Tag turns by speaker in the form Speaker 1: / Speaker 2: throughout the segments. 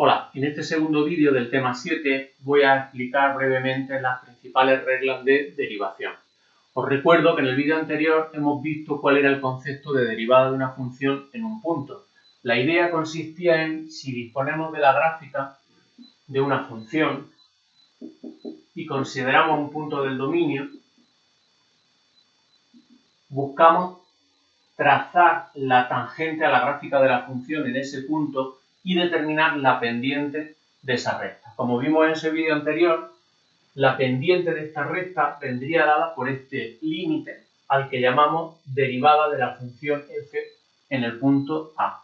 Speaker 1: Hola, en este segundo vídeo del tema 7 voy a explicar brevemente las principales reglas de derivación. Os recuerdo que en el vídeo anterior hemos visto cuál era el concepto de derivada de una función en un punto. La idea consistía en, si disponemos de la gráfica de una función y consideramos un punto del dominio, buscamos trazar la tangente a la gráfica de la función en ese punto y determinar la pendiente de esa recta. Como vimos en ese vídeo anterior, la pendiente de esta recta vendría dada por este límite al que llamamos derivada de la función f en el punto A.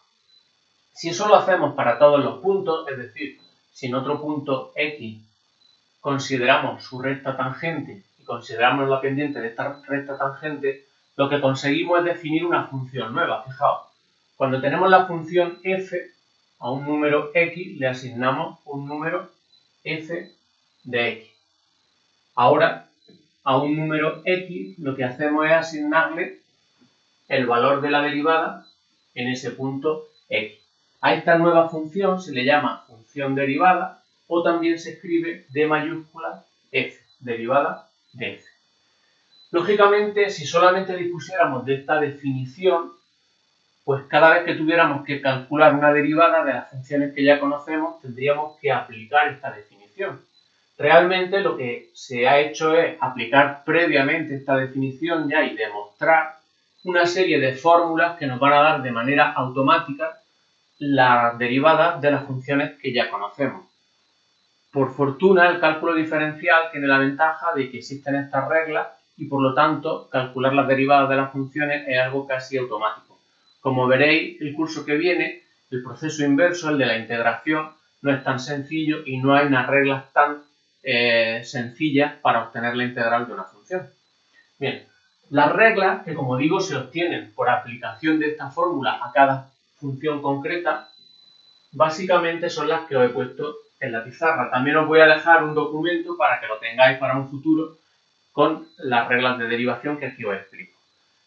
Speaker 1: Si eso lo hacemos para todos los puntos, es decir, si en otro punto x consideramos su recta tangente y consideramos la pendiente de esta recta tangente, lo que conseguimos es definir una función nueva. Fijaos, cuando tenemos la función f, a un número x le asignamos un número f de x. Ahora, a un número x lo que hacemos es asignarle el valor de la derivada en ese punto x. A esta nueva función se le llama función derivada o también se escribe d mayúscula f, derivada de f. Lógicamente, si solamente dispusiéramos de esta definición, pues cada vez que tuviéramos que calcular una derivada de las funciones que ya conocemos, tendríamos que aplicar esta definición. Realmente lo que se ha hecho es aplicar previamente esta definición ya y demostrar una serie de fórmulas que nos van a dar de manera automática las derivadas de las funciones que ya conocemos. Por fortuna, el cálculo diferencial tiene la ventaja de que existen estas reglas y por lo tanto calcular las derivadas de las funciones es algo casi automático. Como veréis el curso que viene, el proceso inverso, el de la integración, no es tan sencillo y no hay unas reglas tan sencillas para obtener la integral de una función. Bien, las reglas, que como digo se obtienen por aplicación de esta fórmula a cada función concreta, básicamente son las que os he puesto en la pizarra. También os voy a dejar un documento para que lo tengáis para un futuro con las reglas de derivación que aquí os explico.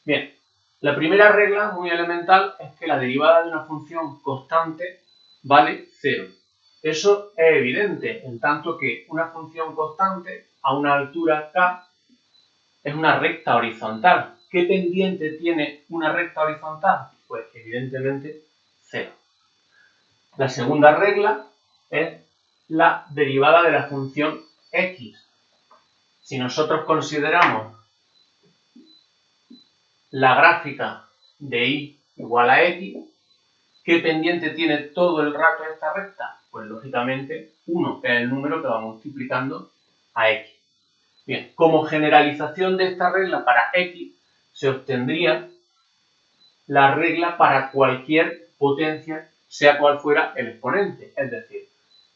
Speaker 1: Bien, la primera regla, muy elemental, es que la derivada de una función constante vale 0. Eso es evidente, en tanto que una función constante a una altura k es una recta horizontal. ¿Qué pendiente tiene una recta horizontal? Pues evidentemente 0. La segunda regla es la derivada de la función x. Si nosotros consideramos la gráfica de y igual a x, ¿qué pendiente tiene todo el rato esta recta? Pues lógicamente 1, que es el número que va multiplicando a x. Bien, como generalización de esta regla para x, se obtendría la regla para cualquier potencia, sea cual fuera el exponente. Es decir,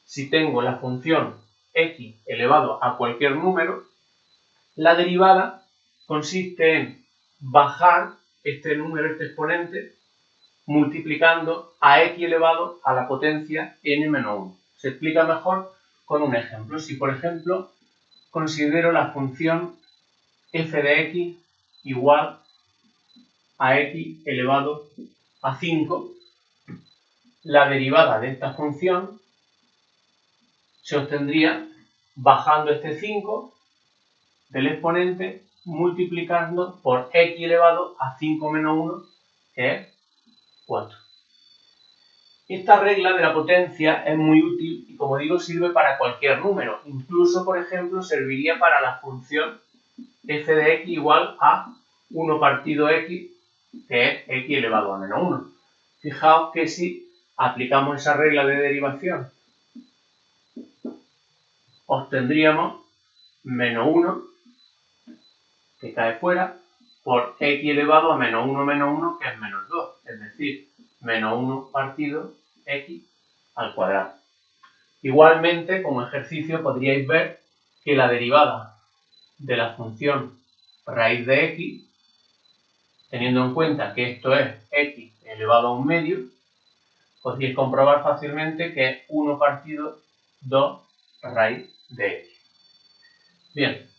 Speaker 1: si tengo la función x elevado a cualquier número, la derivada consiste en bajar este número, este exponente, multiplicando a x elevado a la potencia n-1. Se explica mejor con un ejemplo. Si, por ejemplo, considero la función f de x igual a x elevado a 5, la derivada de esta función se obtendría bajando este 5 del exponente multiplicando por x elevado a 5 menos 1, que es 4. Esta regla de la potencia es muy útil y, como digo, sirve para cualquier número. Incluso, por ejemplo, serviría para la función f de x igual a 1 partido x, que es x elevado a menos 1. Fijaos que si aplicamos esa regla de derivación, obtendríamos menos 1, que cae fuera, por x elevado a menos 1, que es menos 2. Es decir, menos 1 partido x al cuadrado. Igualmente, como ejercicio, podríais ver que la derivada de la función raíz de x, teniendo en cuenta que esto es x elevado a un medio, podríais comprobar fácilmente que es 1 partido 2 raíz de x. Bien,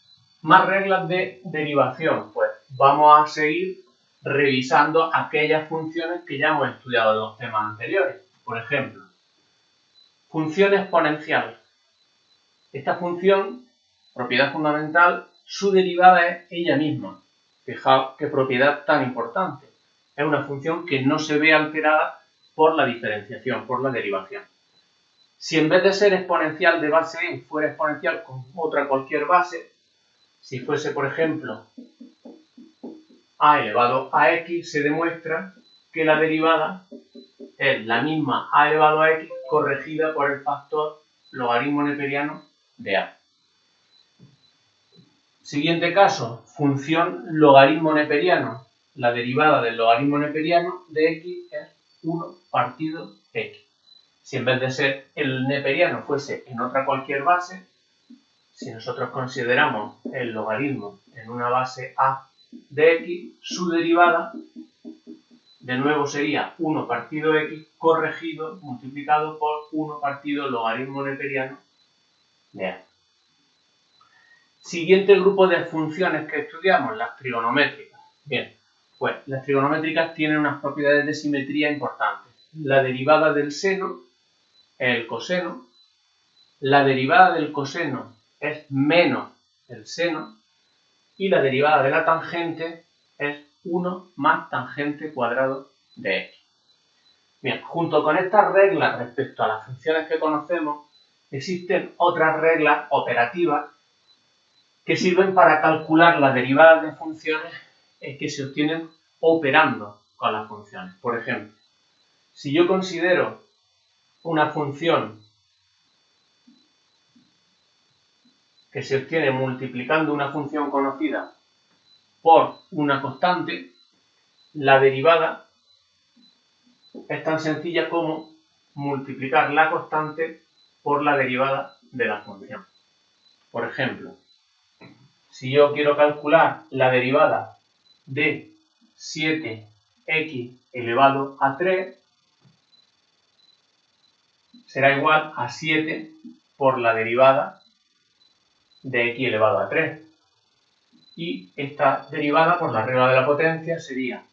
Speaker 1: más reglas de derivación. Pues vamos a seguir revisando aquellas funciones que ya hemos estudiado en los temas anteriores. Por ejemplo, Función exponencial. Esta función, propiedad fundamental, su derivada es ella misma. Fijaos qué propiedad tan importante. Es una función que no se ve alterada por la diferenciación, por la derivación. Si en vez de ser exponencial de base e fuera exponencial con otra cualquier base, si fuese, por ejemplo, a elevado a x, se demuestra que la derivada es la misma a elevado a x corregida por el factor logaritmo neperiano de a. Siguiente caso, función logaritmo neperiano. La derivada del logaritmo neperiano de x es 1 partido x. Si en vez de ser el neperiano fuese en otra cualquier base, si nosotros consideramos el logaritmo en una base a de x, su derivada de nuevo sería 1 partido x corregido, multiplicado por 1 partido logaritmo neperiano de a. Siguiente grupo de funciones que estudiamos, las trigonométricas. Bien, pues las trigonométricas tienen unas propiedades de simetría importantes. La derivada del seno es el coseno, la derivada del coseno es menos el seno y la derivada de la tangente es 1 más tangente cuadrado de x. Bien, junto con estas reglas respecto a las funciones que conocemos, existen otras reglas operativas que sirven para calcular las derivadas de funciones que se obtienen operando con las funciones. Por ejemplo, si yo considero una función que se obtiene multiplicando una función conocida por una constante, la derivada es tan sencilla como multiplicar la constante por la derivada de la función. Por ejemplo, si yo quiero calcular la derivada de 7x elevado a 3, será igual a 7 por la derivada de x elevado a 3. Y esta derivada por la regla de la potencia sería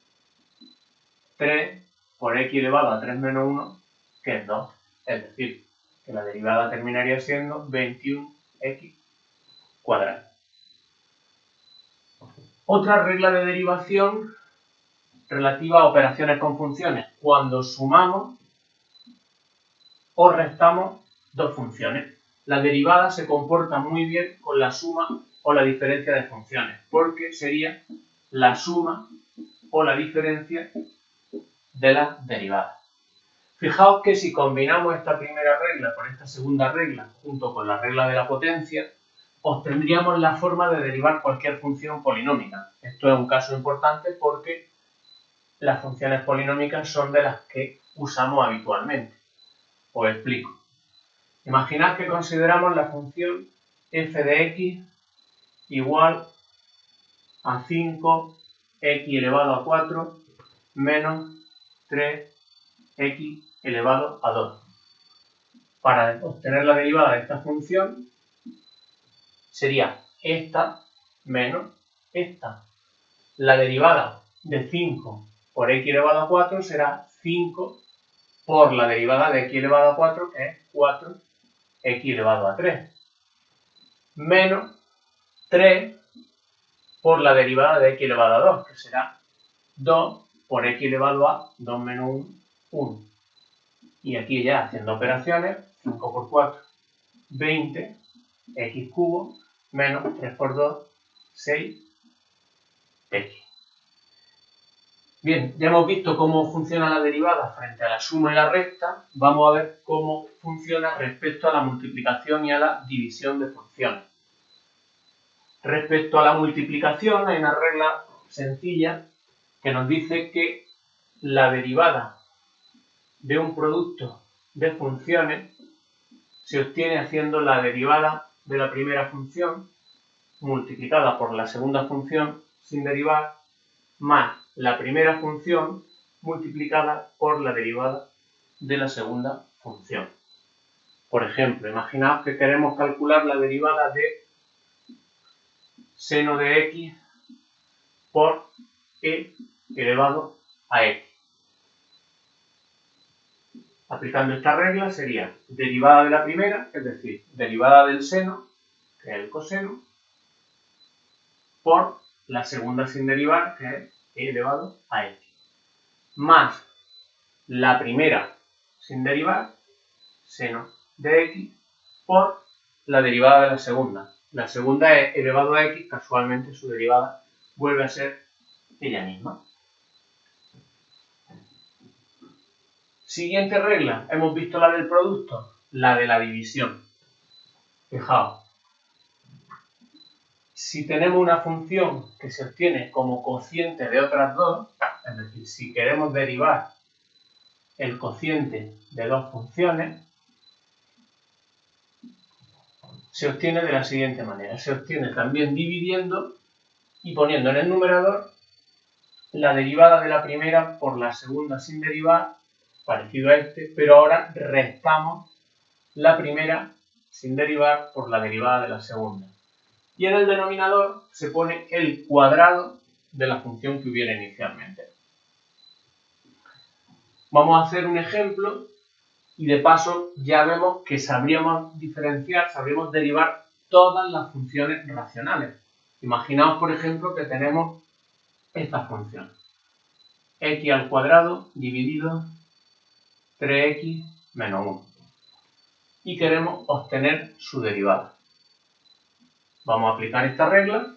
Speaker 1: 3 por x elevado a 3 menos 1, que es 2. Es decir, que la derivada terminaría siendo 21x cuadrado. Otra regla de derivación relativa a operaciones con funciones, cuando sumamos o restamos dos funciones. La derivada se comporta muy bien con la suma o la diferencia de funciones, porque sería la suma o la diferencia de las derivadas. Fijaos que si combinamos esta primera regla con esta segunda regla junto con la regla de la potencia, obtendríamos la forma de derivar cualquier función polinómica. Esto es un caso importante porque las funciones polinómicas son de las que usamos habitualmente. Os explico. Imaginad que consideramos la función f de x igual a 5x elevado a 4 menos 3x elevado a 2. Para obtener la derivada de esta función sería esta menos esta. La derivada de 5 por x elevado a 4 será 5 por la derivada de x elevado a 4, que es 4x elevado a 3, menos 3 por la derivada de x elevado a 2, que será 2 por x elevado a 2 menos 1, 1. Y aquí ya haciendo operaciones, 5 por 4, 20, x cubo, menos 3 por 2, 6, x. Bien, ya hemos visto cómo funciona la derivada frente a la suma y la resta. Vamos a ver cómo funciona respecto a la multiplicación y a la división de funciones. Respecto a la multiplicación hay una regla sencilla que nos dice que la derivada de un producto de funciones se obtiene haciendo la derivada de la primera función multiplicada por la segunda función sin derivar más la primera función multiplicada por la derivada de la segunda función. Por ejemplo, imaginaos que queremos calcular la derivada de seno de x por e elevado a x. Aplicando esta regla sería derivada de la primera, es decir, derivada del seno, que es el coseno, por la segunda sin derivar, que es e elevado a x, más la primera sin derivar, seno de x, por la derivada de la segunda. La segunda es elevado a x, casualmente su derivada vuelve a ser ella misma. Siguiente regla, hemos visto la del producto, la de la división. Fijaos, si tenemos una función que se obtiene como cociente de otras dos, es decir, si queremos derivar el cociente de dos funciones, se obtiene de la siguiente manera. Se obtiene también dividiendo y poniendo en el numerador la derivada de la primera por la segunda sin derivar, parecido a este, pero ahora restamos la primera sin derivar por la derivada de la segunda. Y en el denominador se pone el cuadrado de la función que hubiera inicialmente. Vamos a hacer un ejemplo y de paso ya vemos que sabríamos diferenciar, sabríamos derivar todas las funciones racionales. Imaginaos, por ejemplo, que tenemos esta función. X al cuadrado dividido 3x menos 1. Y queremos obtener su derivada. Vamos a aplicar esta regla.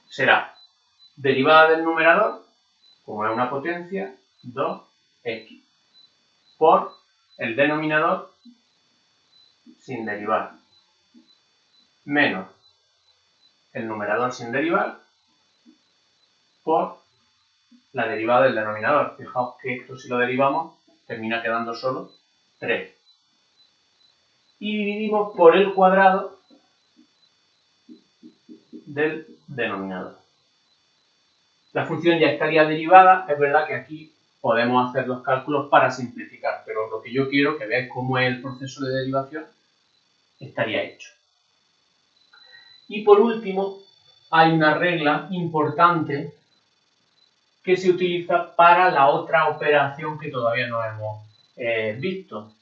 Speaker 1: Será derivada del numerador, como es una potencia, 2x, por el denominador sin derivar, menos el numerador sin derivar, por la derivada del denominador. Fijaos que esto, si lo derivamos, termina quedando solo 3. Y dividimos por el cuadrado del denominador. La función ya estaría derivada. Es verdad que aquí podemos hacer los cálculos para simplificar, pero lo que yo quiero que veáis cómo es el proceso de derivación estaría hecho. Y por último, hay una regla importante que se utiliza para la otra operación que todavía no hemos visto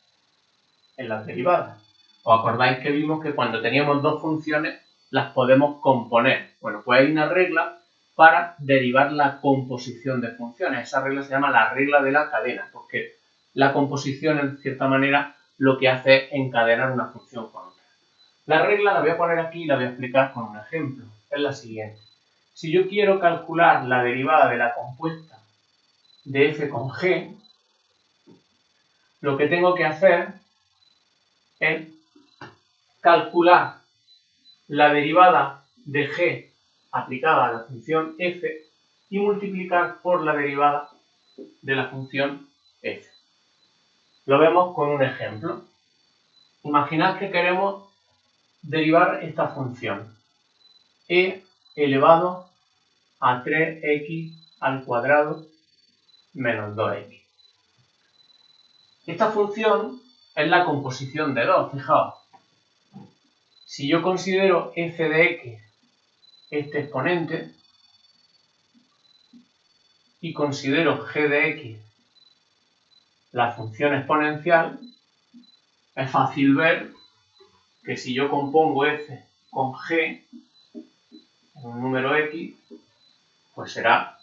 Speaker 1: en las derivadas. ¿Os acordáis que vimos que cuando teníamos dos funciones las podemos componer? Bueno, pues hay una regla para derivar la composición de funciones. Esa regla se llama la regla de la cadena, porque la composición, en cierta manera, lo que hace es encadenar una función con otra. La regla la voy a poner aquí y la voy a explicar con un ejemplo. Es la siguiente. Si yo quiero calcular la derivada de la compuesta de f con g, lo que tengo que hacer es calcular la derivada de g aplicada a la función f y multiplicar por la derivada de la función f. Lo vemos con un ejemplo. Imaginad que queremos derivar esta función e elevado a 3x al cuadrado menos 2x. Esta función es la composición de 2, fijaos. Si yo considero f de x este exponente y considero g de x la función exponencial, es fácil ver que si yo compongo f con g en un número x, pues será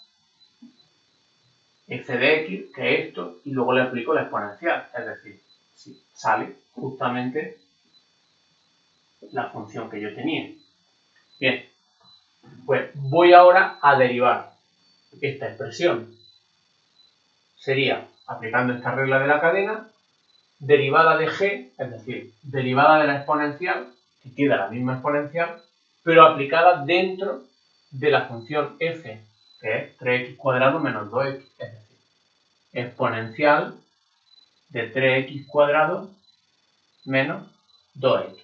Speaker 1: f de x, que es esto, y luego le aplico la exponencial, es decir, si sale justamente la función que yo tenía. Bien, pues voy ahora a derivar esta expresión. Sería, aplicando esta regla de la cadena, derivada de g, es decir, derivada de la exponencial, que queda la misma exponencial, pero aplicada dentro de la función f, que es 3x cuadrado menos 2x, es decir, exponencial de 3x cuadrado menos 2x.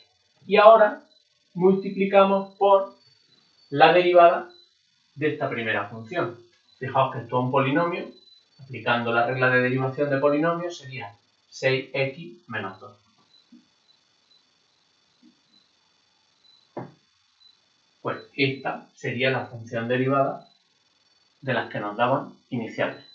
Speaker 1: Y ahora multiplicamos por la derivada de esta primera función. Fijaos que esto es un polinomio. Aplicando la regla de derivación de polinomios sería 6x menos 2. Pues esta sería la función derivada de las que nos daban inicialmente.